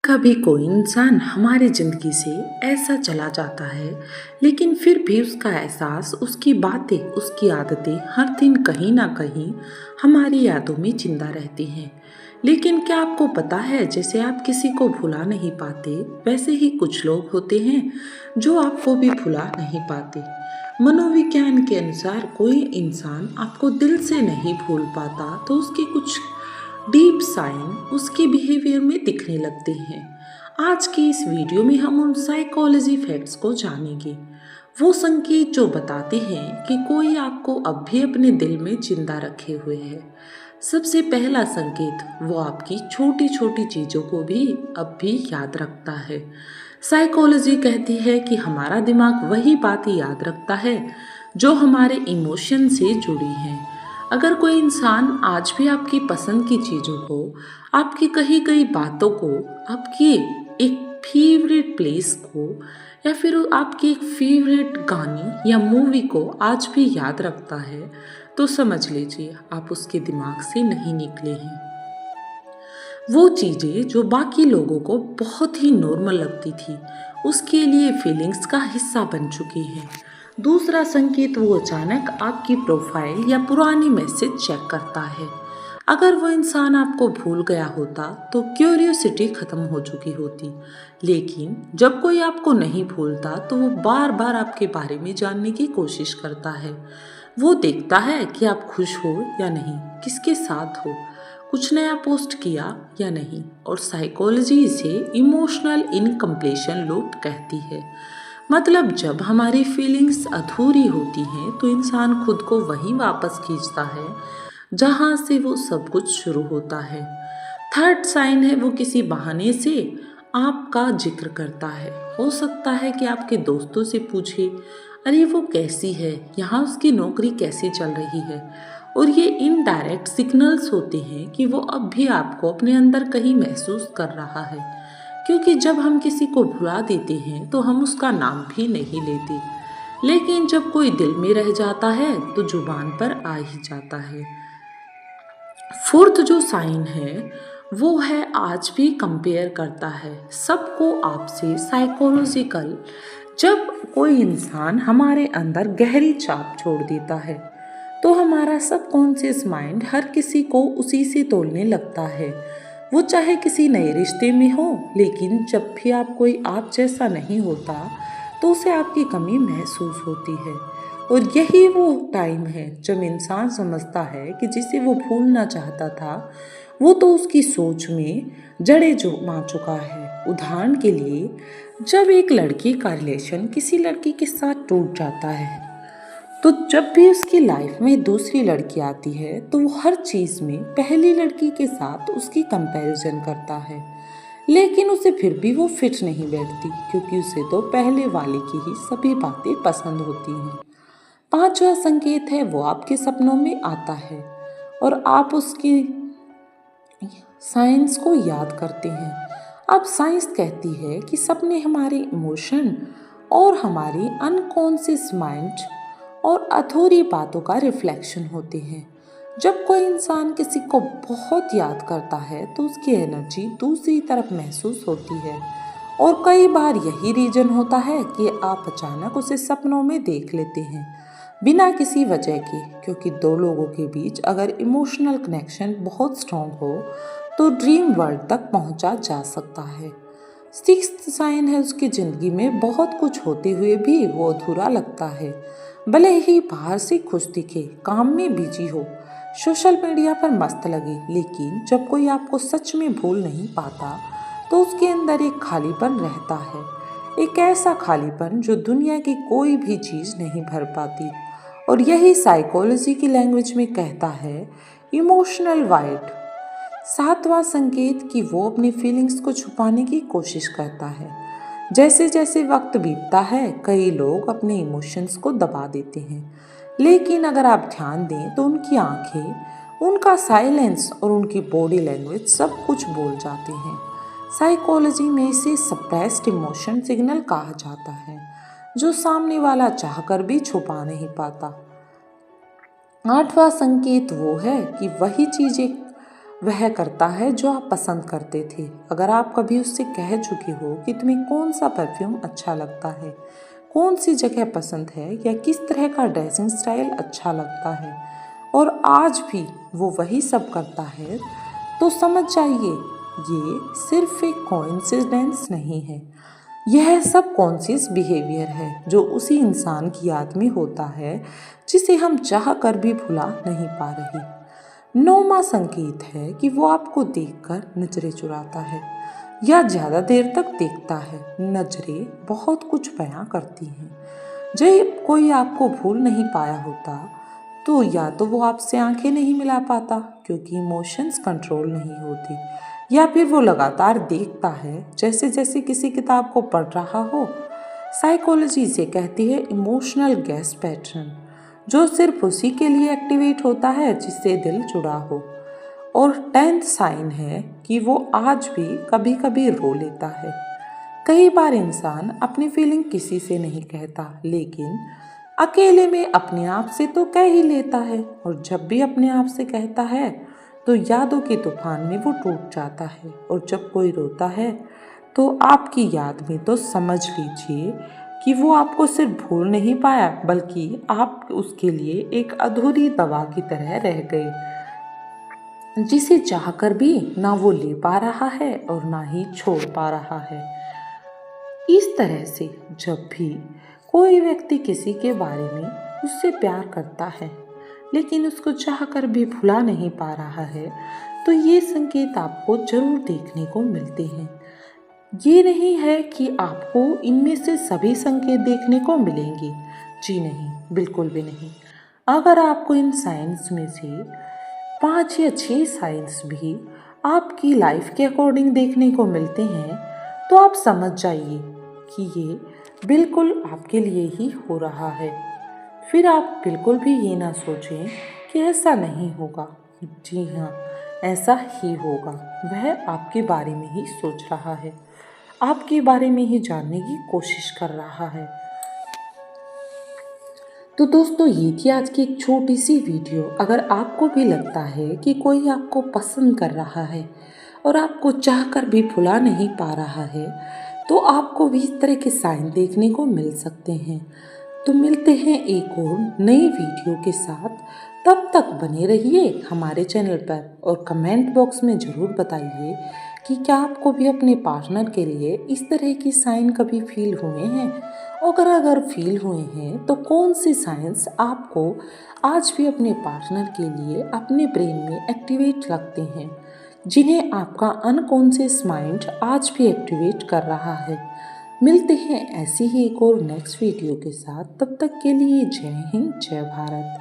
कभी कोई इंसान हमारी ज़िंदगी से ऐसा चला जाता है, लेकिन फिर भी उसका एहसास, उसकी बातें, उसकी आदतें हर दिन कहीं ना कहीं हमारी यादों में जिंदा रहती हैं। लेकिन क्या आपको पता है, जैसे आप किसी को भुला नहीं पाते, वैसे ही कुछ लोग होते हैं जो आपको भी भुला नहीं पाते। मनोविज्ञान के अनुसार कोई इंसान आपको दिल से नहीं भूल पाता तो उसके कुछ डीप साइन उसके बिहेवियर में दिखने लगते हैं। आज की इस वीडियो में हम उन साइकोलॉजी फैक्ट्स को जानेंगे, वो संकेत जो बताते हैं कि कोई आपको अब भी अपने दिल में जिंदा रखे हुए है। सबसे पहला संकेत, वो आपकी छोटी छोटी चीज़ों को भी अब भी याद रखता है। साइकोलॉजी कहती है कि हमारा दिमाग वही बातें याद रखता है जो हमारे इमोशन से जुड़ी हैं। अगर कोई इंसान आज भी आपकी पसंद की चीज़ों को, आपकी कही गई बातों को, आपकी एक फेवरेट प्लेस को, या फिर आपकी एक फेवरेट गानी या मूवी को आज भी याद रखता है, तो समझ लीजिए आप उसके दिमाग से नहीं निकले हैं। वो चीज़ें जो बाकी लोगों को बहुत ही नॉर्मल लगती थी, उसके लिए फीलिंग्स का हिस्सा बन चुकी हैं। दूसरा संकेत, वो अचानक आपकी प्रोफाइल या पुरानी मैसेज चेक करता है। अगर वो इंसान आपको भूल गया होता तो क्यूरियोसिटी खत्म हो चुकी होती, लेकिन जब कोई आपको नहीं भूलता तो वो बार बार आपके बारे में जानने की कोशिश करता है। वो देखता है कि आप खुश हो या नहीं, किसके साथ हो, कुछ नया पोस्ट किया या नहीं, और साइकोलॉजी इसे इमोशनल इनकम्प्लीशन लूप कहती है। मतलब जब हमारी फीलिंग्स अधूरी होती हैं तो इंसान खुद को वहीं वापस खींचता है जहां से वो सब कुछ शुरू होता है। थर्ड साइन है, वो किसी बहाने से आपका जिक्र करता है। हो सकता है कि आपके दोस्तों से पूछे, अरे वो कैसी है, यहाँ उसकी नौकरी कैसी चल रही है। और ये इनडायरेक्ट सिग्नल्स होते हैं कि वो अब भी आपको अपने अंदर कहीं महसूस कर रहा है, क्योंकि जब हम किसी को भुला देते हैं तो हम उसका नाम भी नहीं लेते, लेकिन जब कोई दिल में रह जाता है तो जुबान पर आ ही जाता है। फोर्थ जो साइन है, वो है आज भी कंपेयर करता है सबको आपसे। साइकोलॉजिकल, जब कोई इंसान हमारे अंदर गहरी छाप छोड़ देता है तो हमारा सबकॉन्शियस माइंड हर किसी को उसी से तोलने लगता है, वो चाहे किसी नए रिश्ते में हो। लेकिन जब भी कोई आप जैसा नहीं होता तो उसे आपकी कमी महसूस होती है। और यही वो टाइम है जब इंसान समझता है कि जिसे वो भूलना चाहता था वो तो उसकी सोच में जड़ें जमा चुका है। उदाहरण के लिए, जब एक लड़की का रिलेशन किसी लड़की के साथ टूट जाता है तो जब भी उसकी लाइफ में दूसरी लड़की आती है तो वो हर चीज़ में पहली लड़की के साथ उसकी कंपैरिजन करता है, लेकिन उसे फिर भी वो फिट नहीं बैठती, क्योंकि उसे तो पहले वाले की ही सभी बातें पसंद होती हैं। पांचवा संकेत है, वो आपके सपनों में आता है और आप उसकी साइंस को याद करते हैं। अब साइंस कहती है कि सपने हमारे इमोशन और हमारी अनकॉन्शियस माइंड और अधूरी बातों का रिफ्लेक्शन होते हैं। जब कोई इंसान किसी को बहुत याद करता है तो उसकी एनर्जी दूसरी तरफ महसूस होती है, और कई बार यही रीजन होता है कि आप अचानक उसे सपनों में देख लेते हैं बिना किसी वजह के, क्योंकि दो लोगों के बीच अगर इमोशनल कनेक्शन बहुत स्ट्रॉन्ग हो तो ड्रीम वर्ल्ड तक पहुंचा जा सकता है। सिक्स्थ साइन है, उसकी ज़िंदगी में बहुत कुछ होते हुए भी वो अधूरा लगता है। भले ही बाहर से खुश दिखे, काम में बिजी हो, सोशल मीडिया पर मस्त लगे, लेकिन जब कोई आपको सच में भूल नहीं पाता तो उसके अंदर एक खालीपन रहता है। एक ऐसा खालीपन जो दुनिया की कोई भी चीज़ नहीं भर पाती, और यही साइकोलॉजी की लैंग्वेज में कहता है इमोशनल वाइड। सातवां संकेत कि वो अपनी फीलिंग्स को छुपाने की कोशिश करता है। जैसे जैसे वक्त बीतता है कई लोग अपने इमोशंस को दबा देते हैं, लेकिन अगर आप ध्यान दें तो उनकी आंखें, उनका साइलेंस और उनकी बॉडी लैंग्वेज सब कुछ बोल जाते हैं। साइकोलॉजी में इसे सप्रेस्ड इमोशन सिग्नल कहा जाता है, जो सामने वाला चाहकर भी छुपा नहीं पाता। आठवां संकेत वो है कि वही चीज़ें वह करता है जो आप पसंद करते थे। अगर आप कभी उससे कह चुके हो कि तुम्हें कौन सा परफ्यूम अच्छा लगता है, कौन सी जगह पसंद है या किस तरह का ड्रेसिंग स्टाइल अच्छा लगता है, और आज भी वो वही सब करता है, तो समझ जाइए ये सिर्फ एक कोइंसिडेंस नहीं है। यह सब कॉन्शियस बिहेवियर है जो उसी इंसान की याद में होता है जिसे हम चाह कर भी भुला नहीं पा रहे। नौवां संकेत है कि वो आपको देखकर नजरें चुराता है या ज़्यादा देर तक देखता है। नजरें बहुत कुछ बयां करती हैं। जब कोई आपको भूल नहीं पाया होता तो या तो वो आपसे आंखें नहीं मिला पाता क्योंकि इमोशंस कंट्रोल नहीं होते, या फिर वो लगातार देखता है जैसे जैसे किसी किताब को पढ़ रहा हो। साइकोलॉजी इसे कहती है इमोशनल गैस पैटर्न, जो सिर्फ उसी के लिए एक्टिवेट होता है जिससे दिल जुड़ा हो। और 10th साइन है कि वो आज भी कभी कभी रो लेता है। कई बार इंसान अपनी फीलिंग किसी से नहीं कहता, लेकिन अकेले में अपने आप से तो कह ही लेता है, और जब भी अपने आप से कहता है तो यादों के तूफान में वो टूट जाता है। और जब कोई रोता है तो आपकी याद में, तो समझ लीजिए कि वो आपको सिर्फ भूल नहीं पाया बल्कि आप उसके लिए एक अधूरी दवा की तरह रह गए, जिसे चाहकर भी ना वो ले पा रहा है और ना ही छोड़ पा रहा है। इस तरह से जब भी कोई व्यक्ति किसी के बारे में उससे प्यार करता है लेकिन उसको चाहकर भी भुला नहीं पा रहा है, तो ये संकेत आपको जरूर देखने को मिलते हैं। ये नहीं है कि आपको इनमें से सभी संकेत देखने को मिलेंगे, जी नहीं, बिल्कुल भी नहीं। अगर आपको इन साइंस में से 5 या 6 साइंस भी आपकी लाइफ के अकॉर्डिंग देखने को मिलते हैं, तो आप समझ जाइए कि ये बिल्कुल आपके लिए ही हो रहा है। फिर आप बिल्कुल भी ये ना सोचें कि ऐसा नहीं होगा। जी हाँ, ऐसा ही होगा। वह आपके बारे में ही सोच रहा है, आपके बारे में ही जानने की कोशिश कर रहा है। तो दोस्तों, ये थी आज की एक छोटी सी वीडियो। अगर आपको भी लगता है कि कोई आपको पसंद कर रहा है और आपको चाहकर भी भुला नहीं पा रहा है, तो आपको भी इस तरह के साइन देखने को मिल सकते हैं। तो मिलते हैं एक और नई वीडियो के साथ। तब तक बने रहिए हमारे चैनल पर और कमेंट बॉक्स में ज़रूर बताइए कि क्या आपको भी अपने पार्टनर के लिए इस तरह की साइन कभी फील हुए हैं। अगर फील हुए हैं तो कौन से साइंस आपको आज भी अपने पार्टनर के लिए अपने ब्रेन में एक्टिवेट लगते हैं, जिन्हें आपका अनकॉन्शियस माइंड आज भी एक्टिवेट कर रहा है। मिलते हैं ऐसी ही एक और नेक्स्ट वीडियो के साथ। तब तक के लिए जय हिंद, जय भारत।